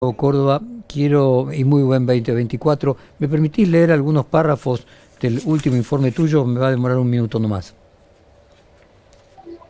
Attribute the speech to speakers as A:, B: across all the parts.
A: Córdoba, quiero, y muy buen 2024. ¿Me permitís leer algunos párrafos del último informe tuyo? Me va a demorar un minuto nomás.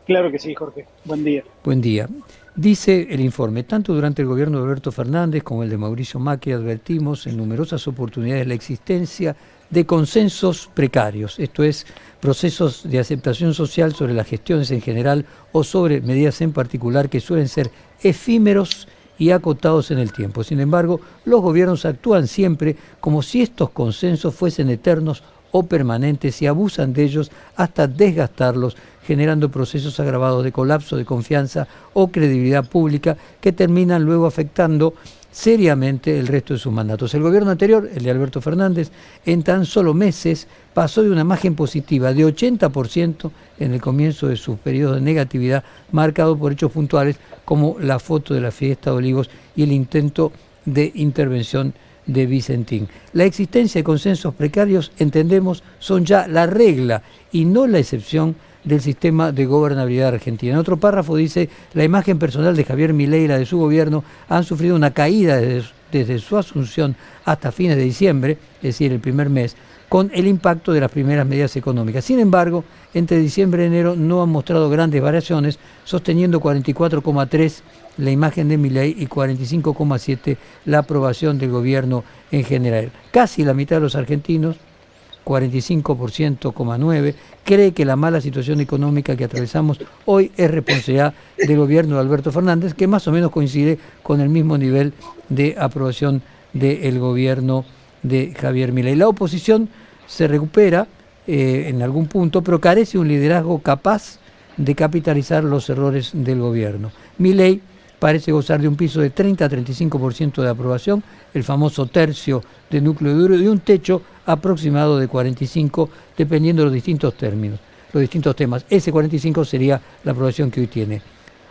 B: Claro que sí, Jorge. Buen día.
A: Buen día. Dice el informe, tanto durante el gobierno de Alberto Fernández como el de Mauricio Macri advertimos en numerosas oportunidades la existencia de consensos precarios, esto es, procesos de aceptación social sobre las gestiones en general o sobre medidas en particular que suelen ser efímeros y acotados en el tiempo. Sin embargo, los gobiernos actúan siempre como si estos consensos fuesen eternos o permanentes y abusan de ellos hasta desgastarlos, generando procesos agravados de colapso de confianza o credibilidad pública que terminan luego afectando seriamente el resto de sus mandatos. El gobierno anterior, el de Alberto Fernández, en tan solo meses pasó de una imagen positiva de 80% en el comienzo de su periodo de negatividad, marcado por hechos puntuales como la foto de la fiesta de Olivos y el intento de intervención de Vicentín. La existencia de consensos precarios, entendemos, son ya la regla y no la excepción del sistema de gobernabilidad argentina. En otro párrafo dice, la imagen personal de Javier Milei y la de su gobierno han sufrido una caída desde su asunción hasta fines de diciembre, es decir, el primer mes, con el impacto de las primeras medidas económicas. Sin embargo, entre diciembre y enero no han mostrado grandes variaciones, sosteniendo 44,3 la imagen de Milei y 45,7 la aprobación del gobierno en general. Casi la mitad de los argentinos, 45,9%, cree que la mala situación económica que atravesamos hoy es responsabilidad del gobierno de Alberto Fernández, que más o menos coincide con el mismo nivel de aprobación del gobierno de Javier Milei. La oposición se recupera en algún punto, pero carece de un liderazgo capaz de capitalizar los errores del gobierno. Milei parece gozar de un piso de 30 a 35% de aprobación, el famoso tercio de núcleo duro, y un techo aproximado de 45, dependiendo de los distintos términos, los distintos temas. Ese 45 sería la aprobación que hoy tiene.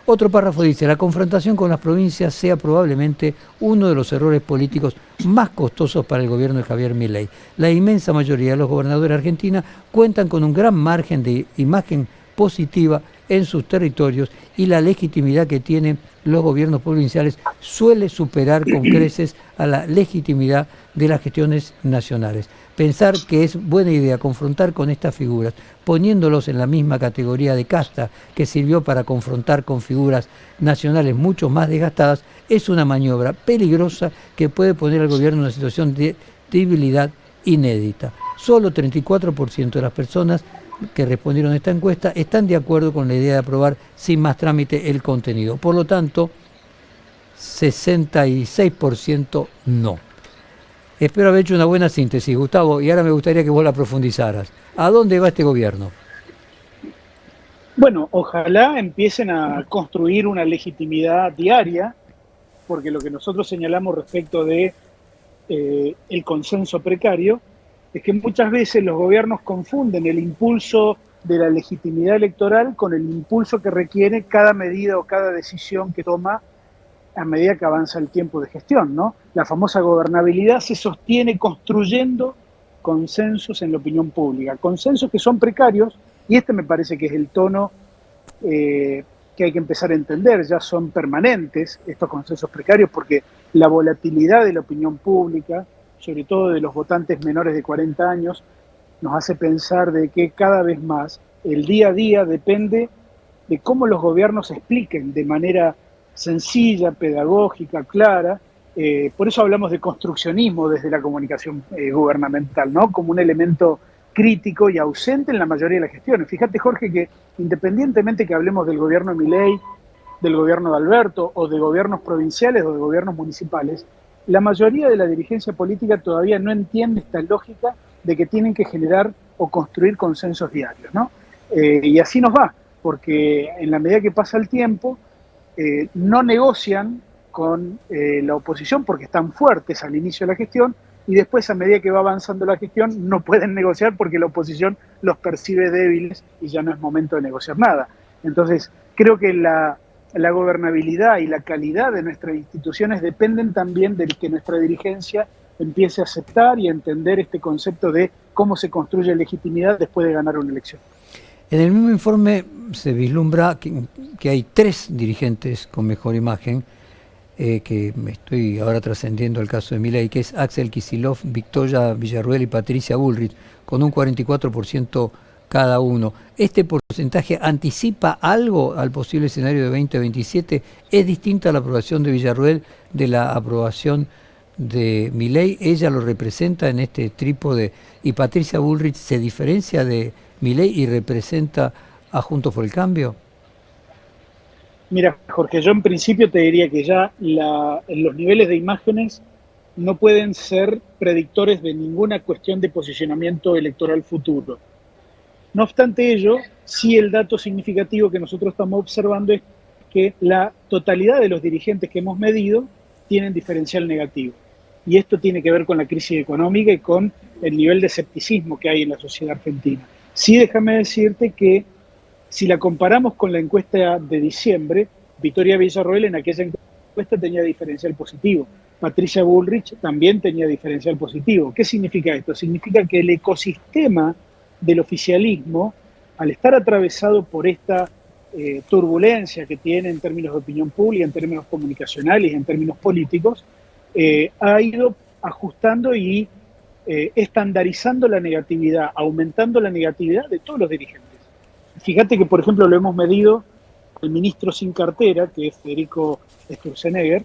A: Otro párrafo dice, la confrontación con las provincias sea probablemente uno de los errores políticos más costosos para el gobierno de Javier Milei. La inmensa mayoría de los gobernadores de Argentina cuentan con un gran margen de imagen positiva en sus territorios y la legitimidad que tienen los gobiernos provinciales suele superar con creces a la legitimidad de las gestiones nacionales. Pensar que es buena idea confrontar con estas figuras, poniéndolos en la misma categoría de casta que sirvió para confrontar con figuras nacionales mucho más desgastadas, es una maniobra peligrosa que puede poner al gobierno en una situación de debilidad inédita. Solo 34% de las personas que respondieron a esta encuesta están de acuerdo con la idea de aprobar sin más trámite el contenido. Por lo tanto, 66% no. Espero haber hecho una buena síntesis, Gustavo, y ahora me gustaría que vos la profundizaras. ¿A dónde va este gobierno?
B: Bueno, ojalá empiecen a construir una legitimidad diaria, porque lo que nosotros señalamos respecto de el consenso precario es que muchas veces los gobiernos confunden el impulso de la legitimidad electoral con el impulso que requiere cada medida o cada decisión que toma a medida que avanza el tiempo de gestión, ¿no? La famosa gobernabilidad se sostiene construyendo consensos en la opinión pública, consensos que son precarios, y este me parece que es el tono que hay que empezar a entender. Ya son permanentes estos consensos precarios porque la volatilidad de la opinión pública, sobre todo de los votantes menores de 40 años, nos hace pensar de que cada vez más el día a día depende de cómo los gobiernos expliquen de manera sencilla, pedagógica, clara. Por eso hablamos de construccionismo desde la comunicación gubernamental, ¿no? Como un elemento crítico y ausente en la mayoría de las gestiones. Fíjate, Jorge, que independientemente que hablemos del gobierno de Milei, del gobierno de Alberto, o de gobiernos provinciales o de gobiernos municipales, la mayoría de la dirigencia política todavía no entiende esta lógica de que tienen que generar o construir consensos diarios, ¿no? Y así nos va, porque en la medida que pasa el tiempo, no negocian con la oposición porque están fuertes al inicio de la gestión, y después, a medida que va avanzando la gestión, no pueden negociar porque la oposición los percibe débiles y ya no es momento de negociar nada. Entonces, creo que la gobernabilidad y la calidad de nuestras instituciones dependen también de que nuestra dirigencia empiece a aceptar y a entender este concepto de cómo se construye legitimidad después de ganar una elección.
A: En el mismo informe se vislumbra que hay 3 dirigentes con mejor imagen, que me estoy ahora trascendiendo el caso de Milei, que es Axel Kicillof, Victoria Villarruel y Patricia Bullrich, con un 44% cada uno. ¿Este porcentaje anticipa algo al posible escenario de 2027? ¿Es distinta la aprobación de Villarruel de la aprobación de Milei? ¿Ella lo representa en este trípode? ¿Y Patricia Bullrich se diferencia de Milei y representa a Juntos por el Cambio?
B: Mira, Jorge, yo en principio te diría que ya los niveles de imágenes no pueden ser predictores de ninguna cuestión de posicionamiento electoral futuro. No obstante ello, sí el dato significativo que nosotros estamos observando es que la totalidad de los dirigentes que hemos medido tienen diferencial negativo. Y esto tiene que ver con la crisis económica y con el nivel de escepticismo que hay en la sociedad argentina. Sí, déjame decirte que si la comparamos con la encuesta de diciembre, Victoria Villarroel en aquella encuesta tenía diferencial positivo. Patricia Bullrich también tenía diferencial positivo. ¿Qué significa esto? Significa que el ecosistema del oficialismo, al estar atravesado por esta turbulencia que tiene en términos de opinión pública, en términos comunicacionales, en términos políticos, ha ido ajustando y estandarizando la negatividad, aumentando la negatividad de todos los dirigentes. Fíjate que, por ejemplo, lo hemos medido el ministro sin cartera, que es Federico Sturzenegger,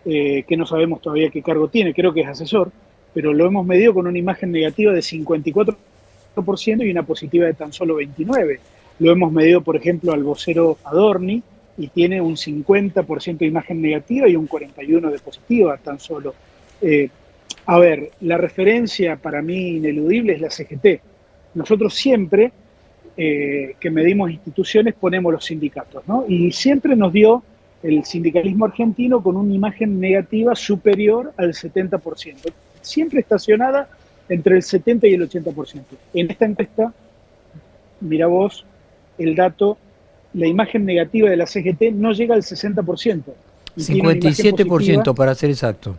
B: que no sabemos todavía qué cargo tiene, creo que es asesor, pero lo hemos medido con una imagen negativa de 54% y una positiva de tan solo 29%. Lo hemos medido, por ejemplo, al vocero Adorni, y tiene un 50% de imagen negativa y un 41% de positiva tan solo. A ver, la referencia para mí ineludible es la CGT. Nosotros siempre que medimos instituciones ponemos los sindicatos, ¿no? Y siempre nos dio el sindicalismo argentino con una imagen negativa superior al 70%, siempre estacionada entre el 70 y el 80%. En esta encuesta, mira vos el dato, la imagen negativa de la CGT no llega al 60%.
A: 57% para ser exacto.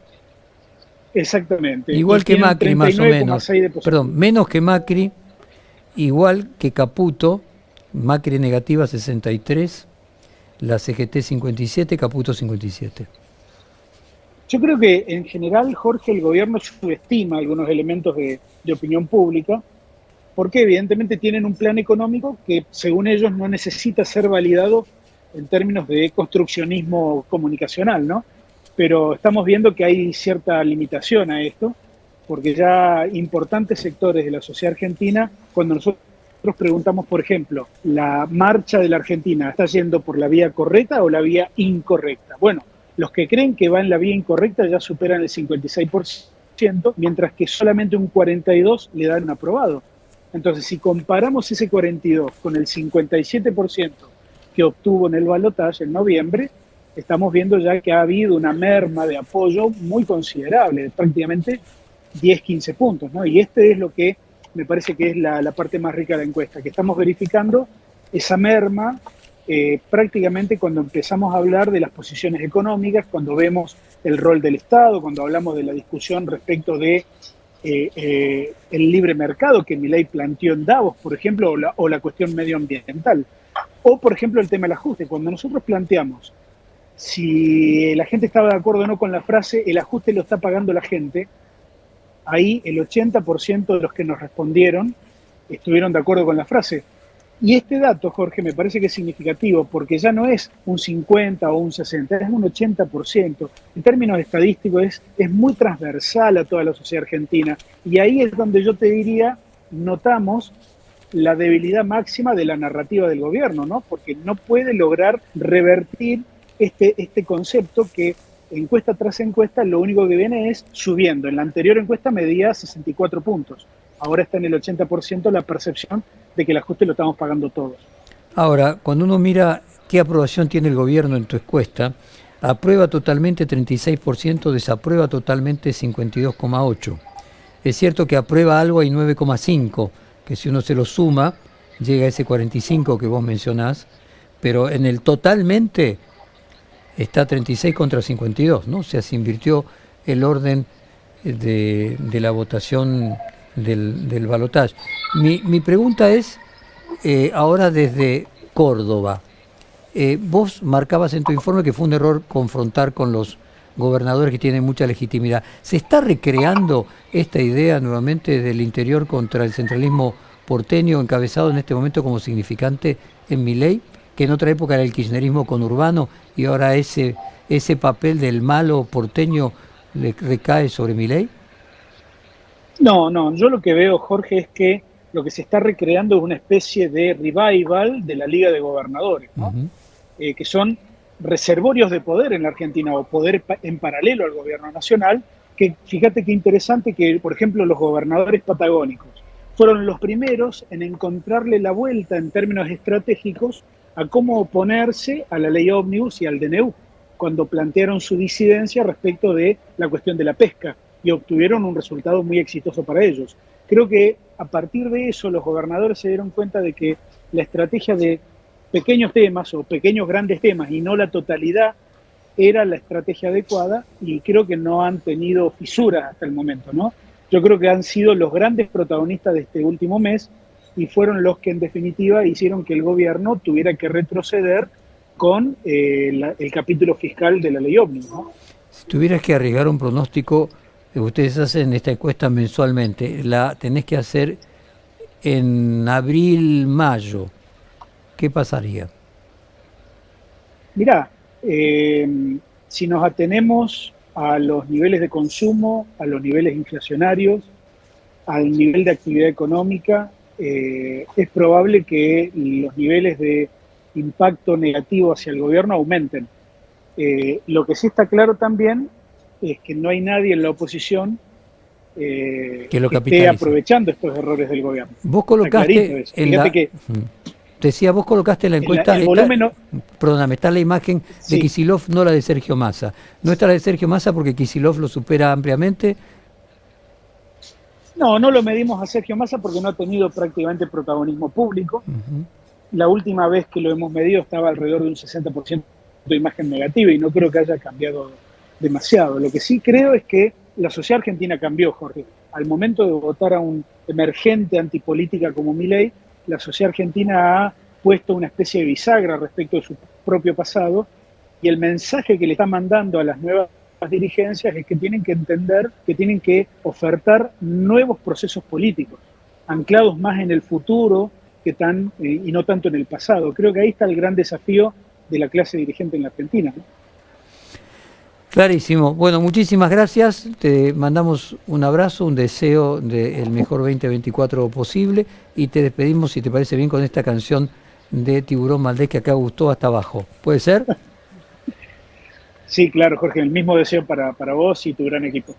B: Exactamente.
A: Igual que Macri, más o menos. Perdón, menos que Macri, igual que Caputo, Macri negativa 63, la CGT 57, Caputo 57.
B: Yo creo que en general, Jorge, el gobierno subestima algunos elementos de opinión pública, porque evidentemente tienen un plan económico que, según ellos, no necesita ser validado en términos de construccionismo comunicacional, ¿no? Pero estamos viendo que hay cierta limitación a esto, porque ya importantes sectores de la sociedad argentina, cuando nosotros preguntamos, por ejemplo, ¿la marcha de la Argentina está yendo por la vía correcta o la vía incorrecta? Bueno, los que creen que va en la vía incorrecta ya superan el 56%, mientras que solamente un 42% le dan un aprobado. Entonces, si comparamos ese 42% con el 57% que obtuvo en el balotaje en noviembre, estamos viendo ya que ha habido una merma de apoyo muy considerable, de prácticamente 10-15 puntos, ¿no? Y este es lo que me parece que es la parte más rica de la encuesta, que estamos verificando esa merma prácticamente cuando empezamos a hablar de las posiciones económicas, cuando vemos el rol del Estado, cuando hablamos de la discusión respecto de el libre mercado que Milei planteó en Davos, por ejemplo, o la cuestión medioambiental. O, por ejemplo, el tema del ajuste. Cuando nosotros planteamos si la gente estaba de acuerdo o no con la frase, el ajuste lo está pagando la gente, ahí el 80% de los que nos respondieron estuvieron de acuerdo con la frase. Y este dato, Jorge, me parece que es significativo porque ya no es un 50 o un 60, es un 80%. En términos estadísticos es muy transversal a toda la sociedad argentina. Y ahí es donde yo te diría, notamos la debilidad máxima de la narrativa del gobierno, ¿no? Porque no puede lograr revertir este concepto que encuesta tras encuesta lo único que viene es subiendo. En la anterior encuesta medía 64 puntos. Ahora está en el 80% la percepción de que el ajuste lo estamos pagando todos.
A: Ahora, cuando uno mira qué aprobación tiene el gobierno en tu encuesta, aprueba totalmente 36%, desaprueba totalmente 52,8%. Es cierto que aprueba algo hay 9,5%, que si uno se lo suma, llega a ese 45% que vos mencionás, pero en el totalmente está 36 contra 52, ¿no? O sea, se invirtió el orden de la votación del balotaje. Mi pregunta es, ahora desde Córdoba, Vos marcabas en tu informe que fue un error confrontar con los gobernadores que tienen mucha legitimidad. ¿Se está recreando esta idea nuevamente del interior contra el centralismo porteño, encabezado en este momento como significante en Milei, que en otra época era el kirchnerismo conurbano y ahora ese papel del malo porteño le recae sobre Milei?
B: No, no, yo lo que veo, Jorge, es que lo que se está recreando es una especie de revival de la Liga de Gobernadores, ¿no?
A: Ujú.
B: Que son reservorios de poder en la Argentina o poder en paralelo al gobierno nacional, que fíjate qué interesante que, por ejemplo, los gobernadores patagónicos fueron los primeros en encontrarle la vuelta en términos estratégicos a cómo oponerse a la ley ómnibus y al DNU, cuando plantearon su disidencia respecto de la cuestión de la pesca y obtuvieron un resultado muy exitoso para ellos. Creo que a partir de eso los gobernadores se dieron cuenta de que la estrategia de pequeños temas o pequeños grandes temas y no la totalidad era la estrategia adecuada y creo que no han tenido fisuras hasta el momento, ¿no? Yo creo que han sido los grandes protagonistas de este último mes y fueron los que en definitiva hicieron que el gobierno tuviera que retroceder con el capítulo fiscal de la ley ómnibus, ¿no?
A: Si tuvieras que arriesgar un pronóstico, ustedes hacen esta encuesta mensualmente, la tenés que hacer en abril, mayo. ¿Qué pasaría?
B: Mirá, si nos atenemos a los niveles de consumo, a los niveles inflacionarios, al nivel de actividad económica, es probable que los niveles de impacto negativo hacia el gobierno aumenten. Lo que sí está claro también es que no hay nadie en la oposición
A: Que lo
B: que esté
A: capitalice.
B: aprovechando estos errores del gobierno.
A: Vos
B: Está clarito
A: colocaste
B: eso.
A: en
B: Fíjate
A: la...
B: que
A: Decía, vos colocaste en la encuesta,
B: el volumen,
A: perdóname, está la imagen de
B: sí,
A: Kicillof, no la de Sergio Massa. No está la de Sergio Massa porque Kicillof lo supera ampliamente.
B: no lo medimos a Sergio Massa porque no ha tenido prácticamente protagonismo público.
A: Ujú.
B: La última vez que lo hemos medido estaba alrededor de un 60% de imagen negativa y no creo que haya cambiado demasiado. Lo que sí creo es que la sociedad argentina cambió, Jorge. Al momento de votar a un emergente antipolítica como Milei, la sociedad argentina ha puesto una especie de bisagra respecto de su propio pasado y el mensaje que le está mandando a las nuevas dirigencias es que tienen que entender que tienen que ofertar nuevos procesos políticos, anclados más en el futuro y no tanto en el pasado. Creo que ahí está el gran desafío de la clase dirigente en la Argentina, ¿no?
A: Clarísimo. Bueno, muchísimas gracias. Te mandamos un abrazo, un deseo del mejor 2024 posible y te despedimos, si te parece bien, con esta canción de Tiburón Valdés que acá gustó hasta abajo. ¿Puede ser?
B: Sí, claro, Jorge, el mismo deseo para vos y tu gran equipo.